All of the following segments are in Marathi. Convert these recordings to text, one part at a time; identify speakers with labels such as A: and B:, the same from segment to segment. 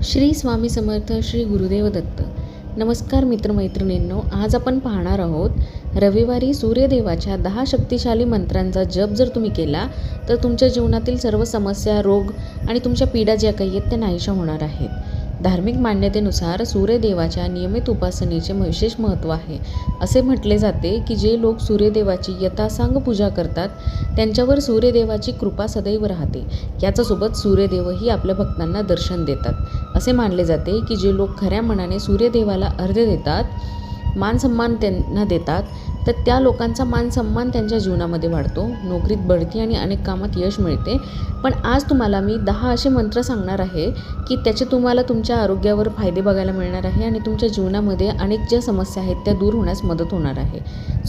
A: श्री स्वामी समर्थ, श्री गुरुदेव दत्त. नमस्कार मित्रमैत्रिणींनो, आज आपण पाहणार आहोत रविवारी सूर्यदेवाच्या 10 शक्तिशाली मंत्रांचा जप जर तुम्ही केला तर तुमच्या जीवनातील सर्व समस्या, रोग आणि तुमच्या पीडा ज्या काही आहेत त्या नाहीशा होणार आहेत. धार्मिक मान्यतेनुसार सूर्यदेवाच्या नियमित उपासनेचे विशेष महत्त्व आहे. असे म्हटले जाते की जे लोक सूर्यदेवाची यथासांग पूजा करतात त्यांच्यावर सूर्यदेवाची कृपा सदैव राहते. याच्यासोबत सूर्यदेवही आपल्या भक्तांना दर्शन देतात. असे मानले जाते की जे लोक खऱ्या मनाने सूर्यदेवाला अर्घ्य देतात, मान सन्मान त्यांना देतात, तर त्या लोकांचा मान सन्मान त्यांच्या जीवनामध्ये वाढतो, नोकरीत बढती आणि अनेक कामात यश मिळते. पण आज तुम्हाला मी 10 असे मंत्र सांगणार आहे की त्याचे तुम्हाला तुमच्या आरोग्यावर फायदे बघायला मिळणार आहे आणि तुमच्या जीवनामध्ये अनेक ज्या समस्या आहेत त्या दूर होण्यास मदत होणार आहे.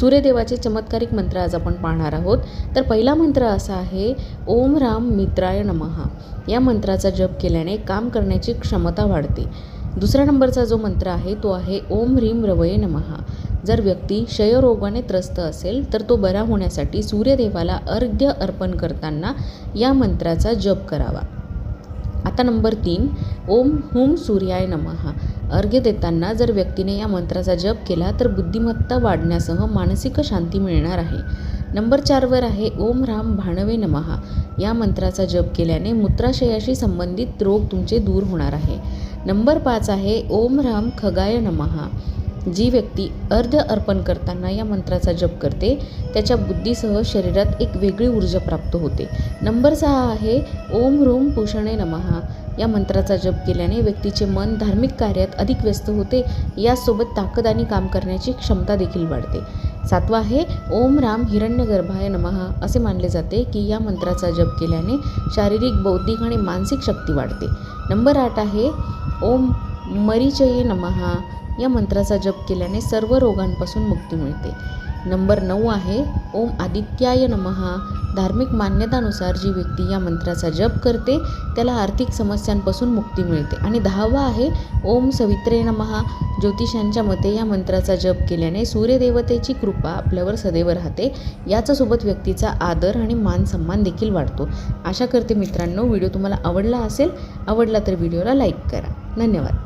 A: सूर्यदेवाचे चमत्कारिक मंत्र आज आपण पाहणार आहोत. तर पहिला मंत्र असा आहे, ओम राम मित्राय नमः. या मंत्राचा जप केल्याने काम करण्याची क्षमता वाढते. दुसऱ्या नंबरचा जो मंत्र आहे तो आहे ओम ह्रीम रवये नमः. जर व्यक्ती क्षयरोगाने त्रस्त असेल तर तो बरा होण्यासाठी सूर्यदेवाला अर्घ्य अर्पण करताना या मंत्राचा जप करावा. आता नंबर 3, ओम हुम सूर्याय नमः. अर्घ्य देताना जर व्यक्तीने या मंत्राचा जप केला तर बुद्धिमत्ता वाढण्यासह मानसिक शांती मिळणार आहे. नंबर 4 वर आहे ओम राम भाणवे नमः. या मंत्राचा जप केल्याने मूत्राशयाशी संबंधित रोग तुमचे दूर होणार आहे. नंबर 5 आहे ओम राम खगाय नमः. जी व्यक्ती अर्घ्य अर्पण करताना या मंत्राचा जप करते त्याच्या बुद्धीसह शरीरात एक वेगळी ऊर्जा प्राप्त होते. नंबर 6 आहे ओम ह्रूम पूषणे नमः. या मंत्राचा जप केल्याने व्यक्तीचे मन धार्मिक कार्यात अधिक व्यस्त होते. यासोबत ताकद आणि काम करण्याची क्षमता देखील वाढते. 7वा आहे ओम राम हिरण्यगर्भाय नमः. असे मानले जाते की या मंत्राचा जप केल्याने शारीरिक, बौद्धिक आणि मानसिक शक्ती वाढते. नंबर 8 आहे ओम मरीचये नमः. या मंत्राचा जप केल्याने सर्व रोगांपासून मुक्ती मिळते. नंबर 9 आहे ओम आदित्याय नमः. धार्मिक मान्यतानुसार जी व्यक्ती या मंत्राचा जप करते त्याला आर्थिक समस्यांपासून मुक्ती मिळते. आणि 10वा आहे ओम सवित्रे नमः. ज्योतिषांच्या मते या मंत्राचा जप केल्याने सूर्यदेवतेची कृपा आपल्यावर सदैव राहते. याच्यासोबत व्यक्तीचा आदर आणि मान सन्मान देखील वाढतो. आशा करते मित्रांनो व्हिडिओ तुम्हाला आवडला असेल. आवडला तर व्हिडिओला लाईक करा. धन्यवाद.